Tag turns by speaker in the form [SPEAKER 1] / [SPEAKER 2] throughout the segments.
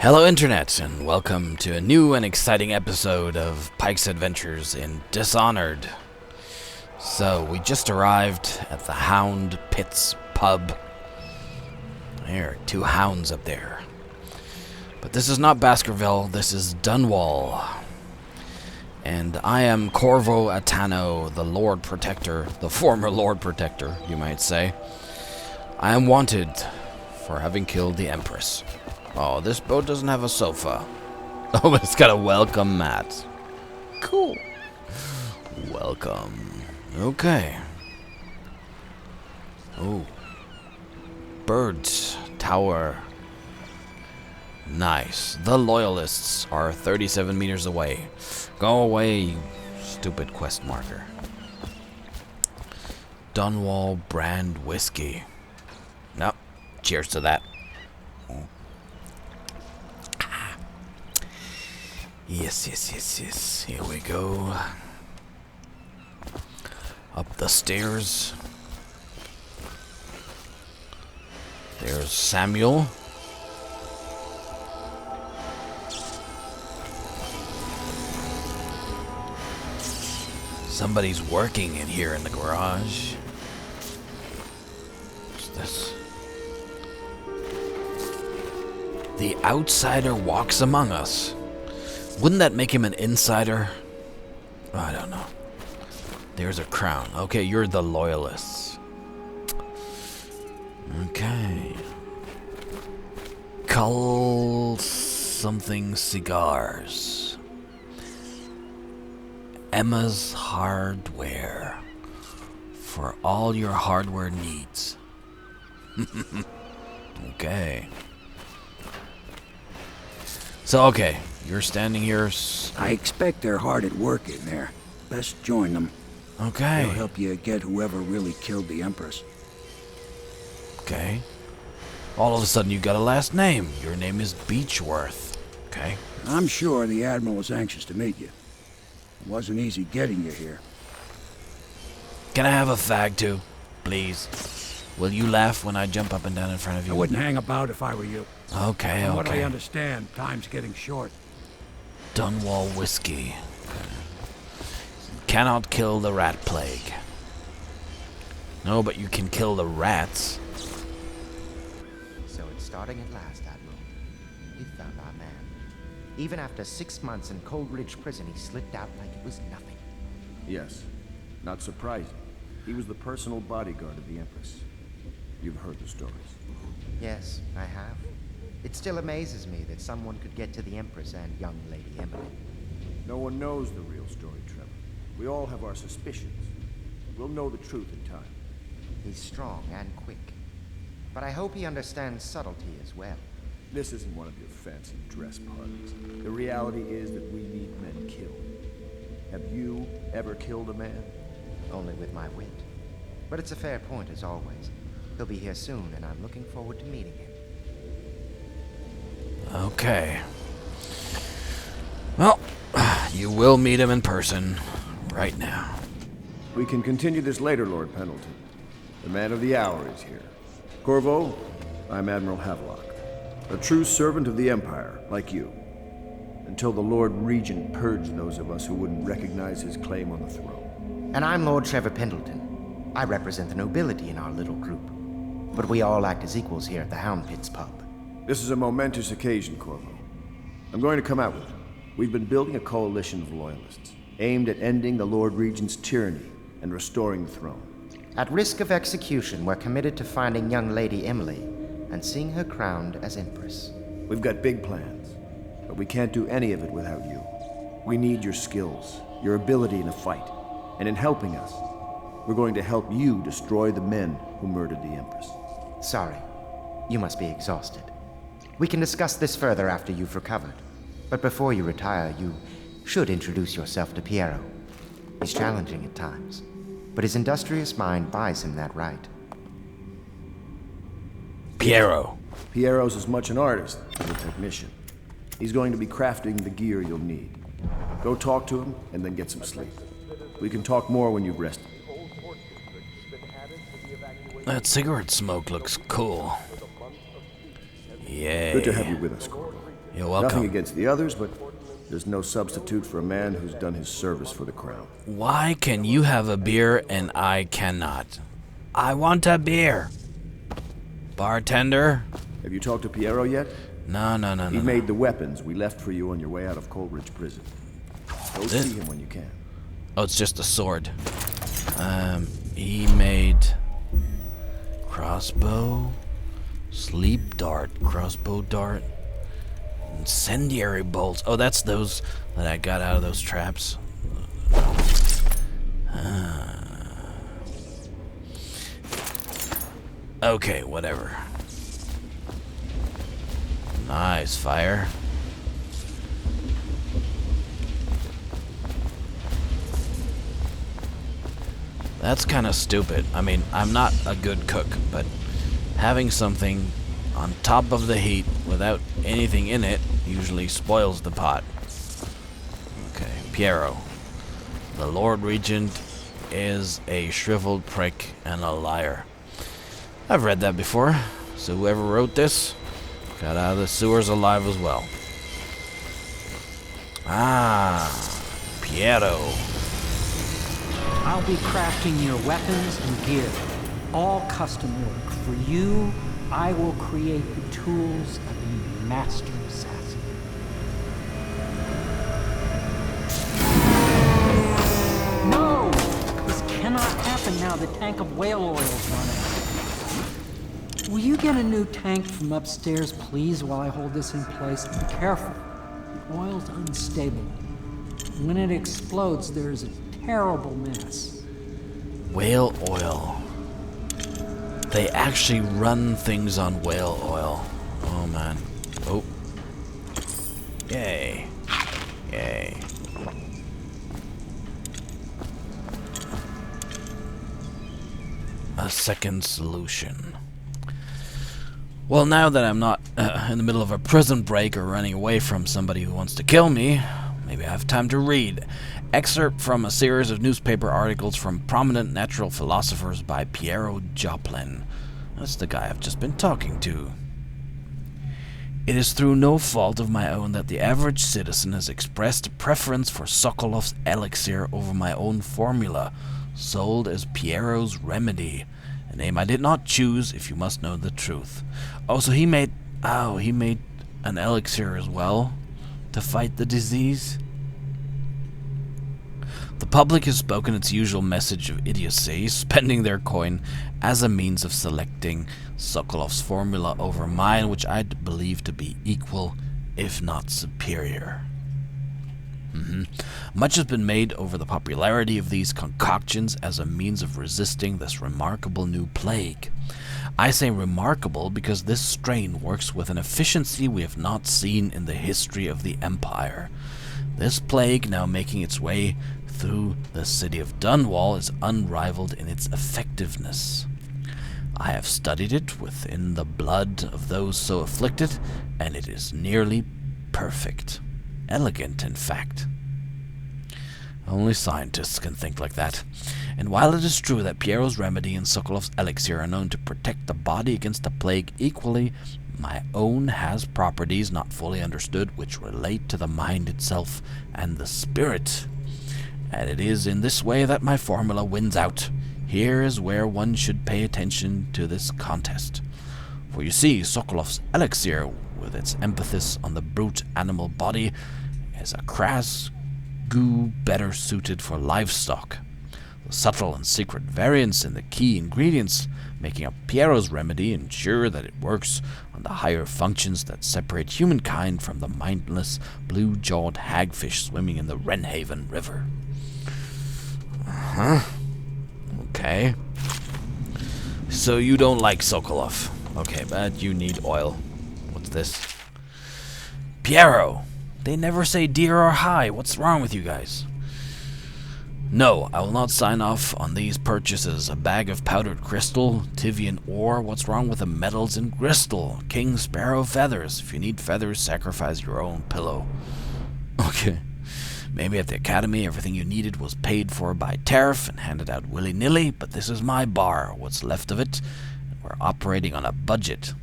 [SPEAKER 1] Hello Internet, and welcome to a new and exciting episode of Pike's Adventures in Dishonored. So, we just arrived at the Hound Pits pub. There are two hounds up there. But this is not Baskerville, this is Dunwall. And I am Corvo Atano, the Lord Protector, the former Lord Protector, you might say. I am wanted for having killed the Empress. Oh, this boat doesn't have a sofa. Oh, but it's got a welcome mat. Cool. Welcome. Okay. Oh. Birds. Tower. Nice. The Loyalists are 37 meters away. Go away, you stupid quest marker. Dunwall brand whiskey. No. Cheers to that. Yes. Here we go. Up the stairs. There's Samuel. Somebody's working in here in the garage. What's this? The outsider walks among us. Wouldn't that make him an insider? I don't know. There's a crown. Okay, you're the Loyalists. Okay. Cull something cigars. Emma's Hardware. For all your hardware needs. Okay. So, okay. You're standing here.
[SPEAKER 2] I expect they're hard at work in there. Best join them.
[SPEAKER 1] Okay.
[SPEAKER 2] They'll help you get whoever really killed the Empress.
[SPEAKER 1] Okay. All of a sudden you got a last name. Your name is Beechworth. Okay.
[SPEAKER 2] I'm sure the Admiral was anxious to meet you. It wasn't easy getting you here.
[SPEAKER 1] Can I have a fag too? Please. Will you laugh when I jump up and down in front of you?
[SPEAKER 2] I wouldn't hang about if I were you.
[SPEAKER 1] Okay,
[SPEAKER 2] From what I
[SPEAKER 1] okay.
[SPEAKER 2] understand, time's getting short.
[SPEAKER 1] Dunwall whiskey. Cannot kill the rat plague. No, but you can kill the rats.
[SPEAKER 3] So it's starting at last, Admiral. We found our man. Even after 6 months in Cold Ridge Prison, he slipped out like it was nothing.
[SPEAKER 4] Yes. Not surprising. He was the personal bodyguard of the Empress. You've heard the stories.
[SPEAKER 3] Yes, I have. It still amazes me that someone could get to the Empress and young Lady Emily.
[SPEAKER 4] No one knows the real story, Trevor. We all have our suspicions. We'll know the truth in time.
[SPEAKER 3] He's strong and quick. But I hope he understands subtlety as well.
[SPEAKER 4] This isn't one of your fancy dress parties. The reality is that we need men killed. Have you ever killed a man?
[SPEAKER 3] Only with my wit. But it's a fair point as always. He'll be here soon, and I'm looking forward to meeting him.
[SPEAKER 1] Okay. Well, you will meet him in person right now.
[SPEAKER 4] We can continue this later, Lord Pendleton. The man of the hour is here. Corvo, I'm Admiral Havelock. A true servant of the Empire, like you. Until the Lord Regent purged those of us who wouldn't recognize his claim on the throne.
[SPEAKER 3] And I'm Lord Trevor Pendleton. I represent the nobility in our little group. But we all act as equals here at the Hound Pits pub.
[SPEAKER 4] This is a momentous occasion, Corvo. I'm going to come out with it. We've been building a coalition of loyalists, aimed at ending the Lord Regent's tyranny and restoring the throne.
[SPEAKER 3] At risk of execution, we're committed to finding young Lady Emily and seeing her crowned as Empress.
[SPEAKER 4] We've got big plans, but we can't do any of it without you. We need your skills, your ability in a fight, and in helping us, we're going to help you destroy the men who murdered the Empress.
[SPEAKER 3] Sorry, you must be exhausted. We can discuss this further after you've recovered. But before you retire, you should introduce yourself to Piero. He's challenging at times, but his industrious mind buys him that right.
[SPEAKER 1] Piero.
[SPEAKER 4] Piero's as much an artist as a technician. He's going to be crafting the gear you'll need. Go talk to him, and then get some sleep. We can talk more when you've rested.
[SPEAKER 1] That cigarette smoke looks cool. Yay.
[SPEAKER 4] Good to have you with us, Corvo.
[SPEAKER 1] You're welcome.
[SPEAKER 4] Nothing against the others, but there's no substitute for a man who's done his service for the crown.
[SPEAKER 1] Why can you have a beer and I cannot? I want a beer. Bartender?
[SPEAKER 4] Have you talked to Piero yet?
[SPEAKER 1] No.
[SPEAKER 4] He made the weapons we left for you on your way out of Coleridge Prison. Go see him when you can.
[SPEAKER 1] Oh, it's just a sword. He made crossbow, sleep dart, crossbow dart, incendiary bolts. Oh, that's those that I got out of those traps. Okay, whatever. Nice fire. That's kind of stupid. I mean, I'm not a good cook, but having something on top of the heat without anything in it usually spoils the pot. Okay, Piero. The Lord Regent is a shriveled prick and a liar. I've read that before, so whoever wrote this got out of the sewers alive as well. Ah, Piero.
[SPEAKER 5] I'll be crafting your weapons and gear, all custom work. For you, I will create the tools of a master assassin. No! This cannot happen now. The tank of whale oil is running. Will you get a new tank from upstairs, please, while I hold this in place? Be careful. The oil's unstable. When it explodes, there is a terrible mess.
[SPEAKER 1] Whale oil. They actually run things on whale oil. Oh man. Oh. Yay. Yay. A second solution. Well, now that I'm not in the middle of a prison break or running away from somebody who wants to kill me, maybe I have time to read. Excerpt from a series of newspaper articles from prominent natural philosophers by Piero Joplin. That's the guy I've just been talking to. It is through no fault of my own that the average citizen has expressed a preference for Sokolov's elixir over my own formula, sold as Piero's remedy, a name I did not choose, if you must know the truth. Oh, so he made an elixir as well to fight the disease? The public has spoken its usual message of idiocy, spending their coin as a means of selecting Sokolov's formula over mine, which I believe to be equal, if not superior. Much has been made over the popularity of these concoctions as a means of resisting this remarkable new plague. I say remarkable because this strain works with an efficiency we have not seen in the history of the Empire. This plague, now making its way through the city of Dunwall, is unrivaled in its effectiveness. I have studied it within the blood of those so afflicted, and it is nearly perfect. Elegant, in fact. Only scientists can think like that. And while it is true that Piero's remedy and Sokolov's elixir are known to protect the body against the plague equally, my own has properties not fully understood which relate to the mind itself and the spirit. And it is in this way that my formula wins out. Here is where one should pay attention to this contest. For you see, Sokolov's elixir, with its emphasis on the brute animal body, is a crass goo better suited for livestock. The subtle and secret variance in the key ingredients making up Piero's remedy ensure that it works on the higher functions that separate humankind from the mindless, blue-jawed hagfish swimming in the Wrenhaven River. Okay. So you don't like Sokolov. Okay, but you need oil. What's this? Piero! They never say dear or hi. What's wrong with you guys? No, I will not sign off on these purchases. A bag of powdered crystal, Tivian ore. What's wrong with the metals in crystal? King Sparrow feathers. If you need feathers, sacrifice your own pillow. Okay. Maybe at the academy everything you needed was paid for by tariff and handed out willy-nilly, but this is my bar, what's left of it, and we're operating on a budget.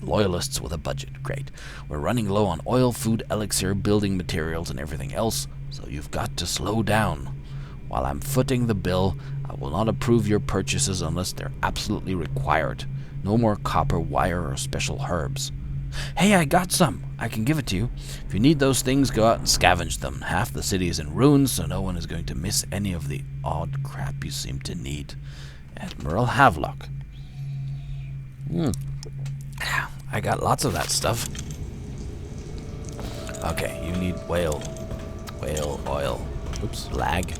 [SPEAKER 1] Loyalists with a budget. Great. We're running low on oil, food, elixir, building materials, and everything else, so you've got to slow down. While I'm footing the bill, I will not approve your purchases unless they're absolutely required. No more copper wire or special herbs. Hey, I got some. I can give it to you. If you need those things, go out and scavenge them. Half the city is in ruins, so no one is going to miss any of the odd crap you seem to need. Admiral Havelock. I got lots of that stuff. Okay, you need whale oil. Oops, lag.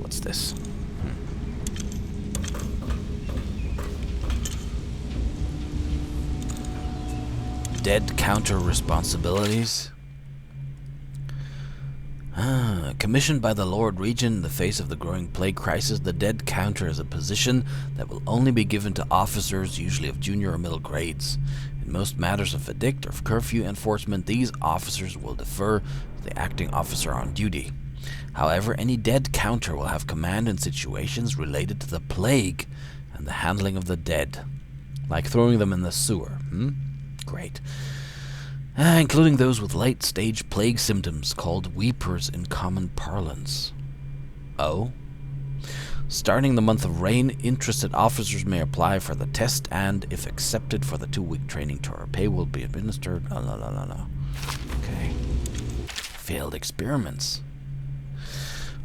[SPEAKER 1] What's this? Dead counter responsibilities. Commissioned by the Lord Regent in the face of the growing plague crisis, the dead counter is a position that will only be given to officers, usually of junior or middle grades. In most matters of verdict or curfew enforcement, these officers will defer to the acting officer on duty. However, any dead counter will have command in situations related to the plague and the handling of the dead, like throwing them in the sewer. Great. Including those with late-stage plague symptoms called weepers in common parlance. Oh? Starting the month of rain, interested officers may apply for the test and, if accepted, for the 2-week training tour. Pay will be administered. No. Okay. Failed experiments.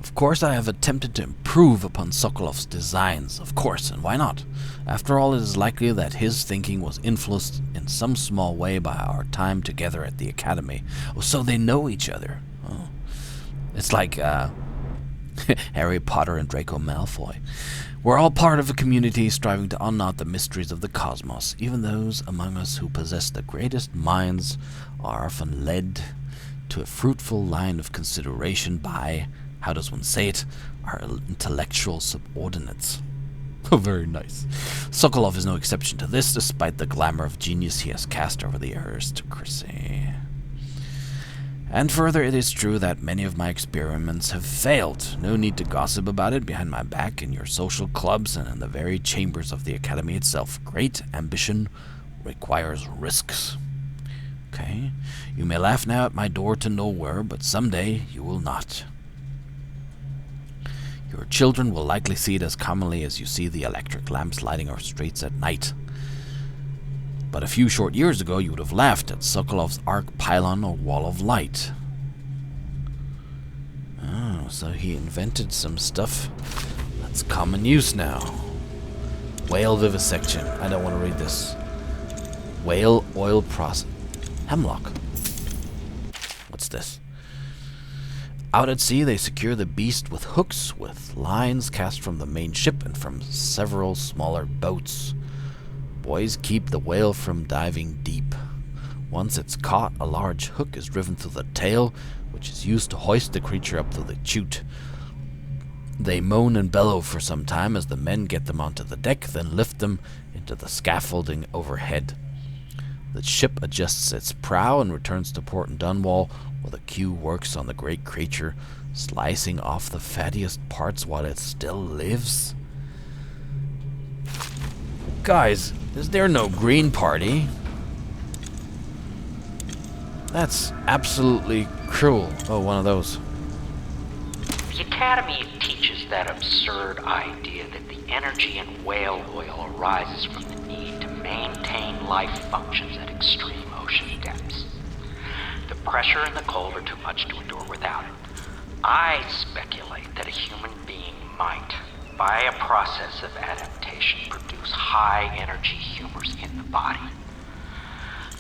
[SPEAKER 1] Of course, I have attempted to improve upon Sokolov's designs. Of course, and why not? After all, it is likely that his thinking was influenced in some small way by our time together at the Academy. Oh, so they know each other. Oh. It's like, Harry Potter and Draco Malfoy. We're all part of a community striving to unknot the mysteries of the cosmos. Even those among us who possess the greatest minds are often led to a fruitful line of consideration by, how does one say it, our intellectual subordinates. Oh, very nice. Sokolov is no exception to this, despite the glamour of genius he has cast over the aristocracy. And further, it is true that many of my experiments have failed. No need to gossip about it behind my back in your social clubs and in the very chambers of the Academy itself. Great ambition requires risks. Okay, you may laugh now at my door to nowhere, but someday you will not. Your children will likely see it as commonly as you see the electric lamps lighting our streets at night. But a few short years ago, you would have laughed at Sokolov's arc pylon or wall of light. Oh, so he invented some stuff that's common use now. Whale vivisection. I don't want to read this. Whale oil process. Hemlock. What's this? Out at sea, they secure the beast with hooks, with lines cast from the main ship and from several smaller boats. Boys keep the whale from diving deep. Once it's caught, a large hook is driven through the tail, which is used to hoist the creature up to the chute. They moan and bellow for some time as the men get them onto the deck, then lift them into the scaffolding overhead. The ship adjusts its prow and returns to port in Dunwall, where the queue works on the great creature, slicing off the fattiest parts while it still lives. Guys, is there no Green Party? That's absolutely cruel. Oh, one of those.
[SPEAKER 6] The Academy teaches that absurd idea that the energy in whale oil arises from the need to maintain life functions at extreme ocean depths. The pressure and the cold are too much to endure without it. I speculate that a human being might, by a process of adaptation, produce high-energy humors in the body.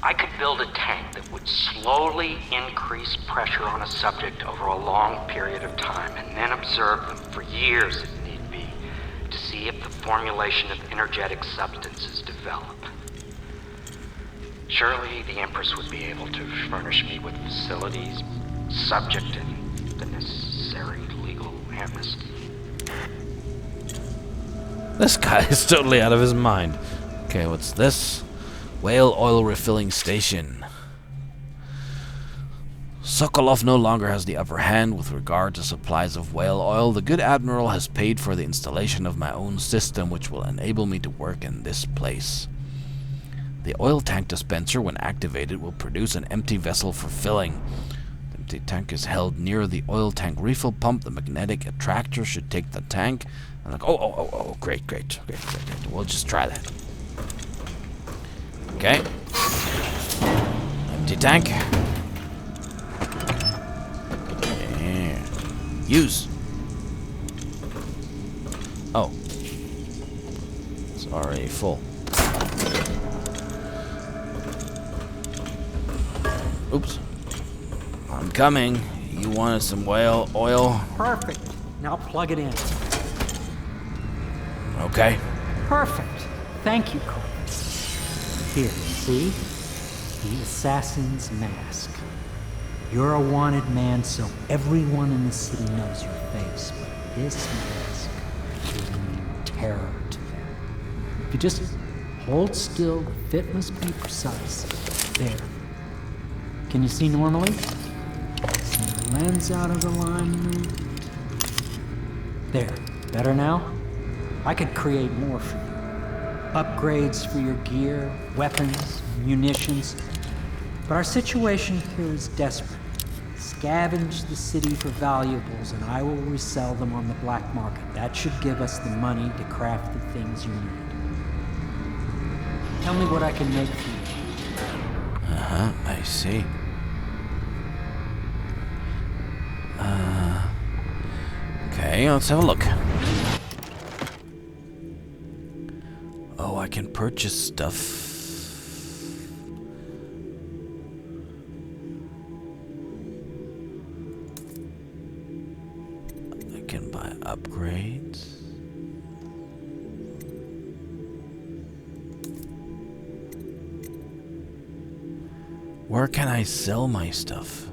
[SPEAKER 6] I could build a tank that would slowly increase pressure on a subject over a long period of time and then observe them for years if need be to see if the formulation of energetic substances develop. Surely the Empress would be able to furnish me with facilities subject to the necessary legal amnesty.
[SPEAKER 1] This guy is totally out of his mind. Okay, what's this? Whale oil refilling station. Sokolov no longer has the upper hand with regard to supplies of whale oil. The good admiral has paid for the installation of my own system, which will enable me to work in this place. The oil tank dispenser, when activated, will produce an empty vessel for filling. The empty tank is held near the oil tank refill pump. The magnetic attractor should take the tank. And like, great. We'll just try that. Okay. Empty tank. Yeah. Use. Oh. It's already full. Oops. I'm coming. You wanted some whale oil?
[SPEAKER 5] Perfect. Now plug it in.
[SPEAKER 1] Okay.
[SPEAKER 5] Perfect. Thank you, Cole. Here, see? The assassin's mask. You're a wanted man, so everyone in the city knows your face, but this mask will mean terror to them. If you just hold still, the fit must be precise. There. Can you see normally? Send the lens out of alignment. There. Better now? I could create more for you. Upgrades for your gear, weapons, munitions. But our situation here is desperate. Scavenge the city for valuables and I will resell them on the black market. That should give us the money to craft the things you need. Tell me what I can make for you.
[SPEAKER 1] I see. Okay, let's have a look. Oh, I can purchase stuff. I can buy upgrades. Where can I sell my stuff?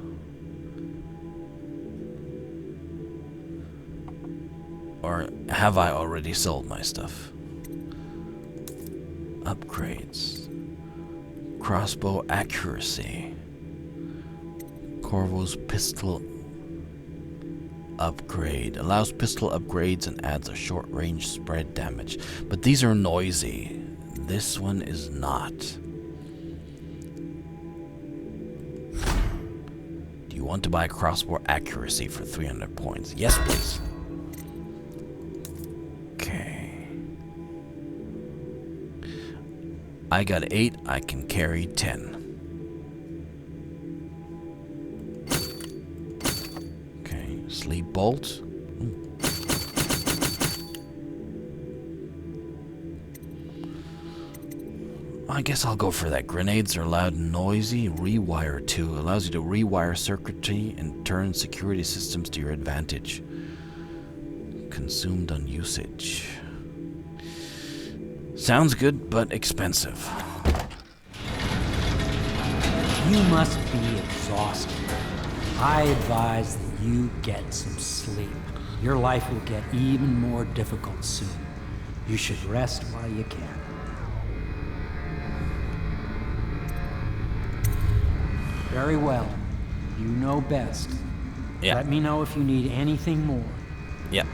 [SPEAKER 1] Or have I already sold my stuff? Upgrades. Crossbow accuracy. Corvo's pistol upgrade. Allows pistol upgrades and adds a short range spread damage. But these are noisy. This one is not. Do you want to buy crossbow accuracy for 300 points? Yes, please. I got 8, I can carry 10. Okay, sleep bolt. I guess I'll go for that. Grenades are loud and noisy. Rewire 2 allows you to rewire circuitry and turn security systems to your advantage. Consumed on usage. Sounds good, but expensive.
[SPEAKER 5] You must be exhausted. I advise that you get some sleep. Your life will get even more difficult soon. You should rest while you can. Very well. You know best.
[SPEAKER 1] Yeah.
[SPEAKER 5] Let me know if you need anything more.
[SPEAKER 1] Yeah.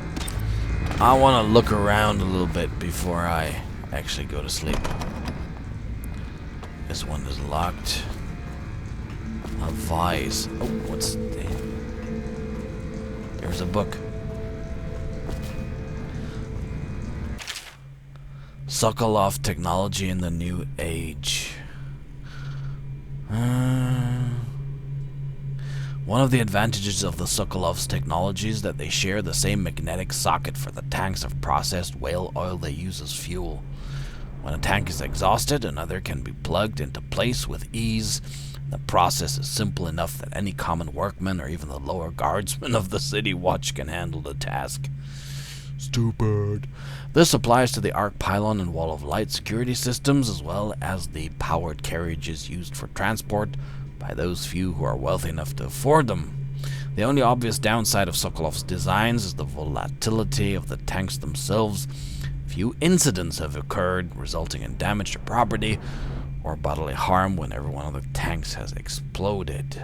[SPEAKER 1] I want to look around a little bit before I actually go to sleep. This one is locked. A vise. Oh, what's that? There's a book. Sokolov technology in the new age. One of the advantages of the Sokolov's technology is that they share the same magnetic socket for the tanks of processed whale oil they use as fuel. When a tank is exhausted, another can be plugged into place with ease. The process is simple enough that any common workman or even the lower guardsmen of the city watch can handle the task. Stupid. This applies to the arc pylon and wall of light security systems, as well as the powered carriages used for transport by those few who are wealthy enough to afford them. The only obvious downside of Sokolov's designs is the volatility of the tanks themselves. Few incidents have occurred, resulting in damage to property or bodily harm whenever one of the tanks has exploded.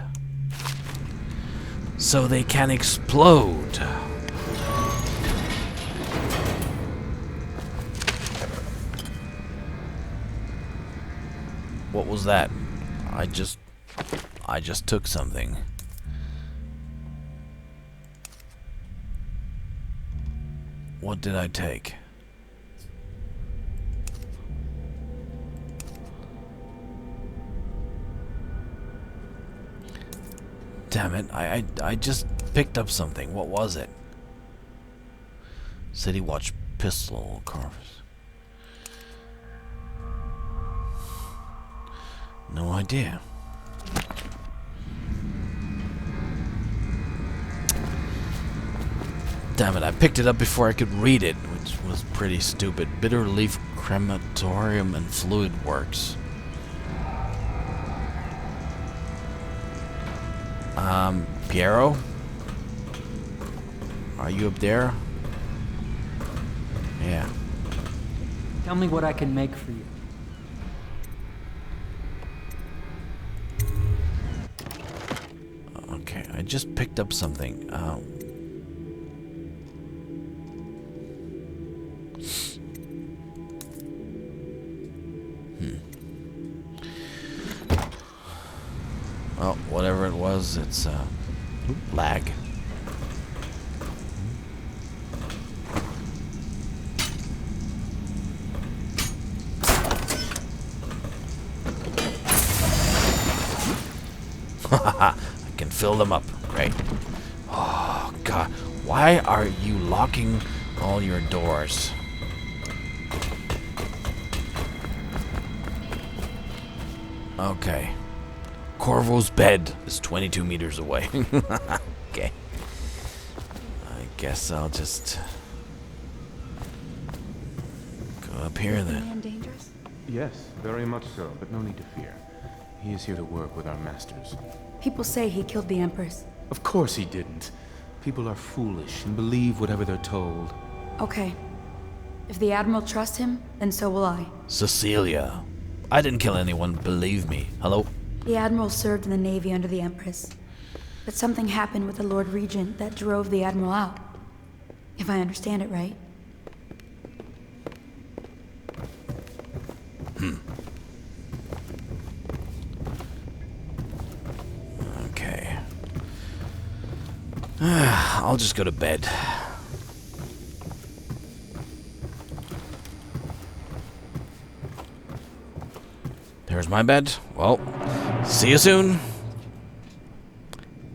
[SPEAKER 1] So they can explode. What was that? I just took something. What did I take? Damn it, I just picked up something. What was it? City Watch pistol carvers. No idea. Damn it, I picked it up before I could read it, which was pretty stupid. Bitter leaf crematorium and fluid works. Piero? Are you up there? Yeah.
[SPEAKER 5] Tell me what I can make for you.
[SPEAKER 1] Okay, I just picked up something. Well, whatever it was, it's lag. I can fill them up. Great. Oh, God. Why are you locking all your doors? Okay. Corvo's bed is 22 meters away. Okay. I guess I'll just go up here then.
[SPEAKER 7] Man dangerous?
[SPEAKER 8] Yes, very much so, but no need to fear. He is here to work with our masters.
[SPEAKER 7] People say he killed the Empress.
[SPEAKER 8] Of course he didn't. People are foolish and believe whatever they're told.
[SPEAKER 7] Okay. If the Admiral trusts him, then so will I.
[SPEAKER 1] Cecilia. I didn't kill anyone, believe me. Hello?
[SPEAKER 7] The Admiral served in the Navy under the Empress. But something happened with the Lord Regent that drove the Admiral out. If I understand it right.
[SPEAKER 1] Okay. I'll just go to bed. There's my bed. Well, see you soon.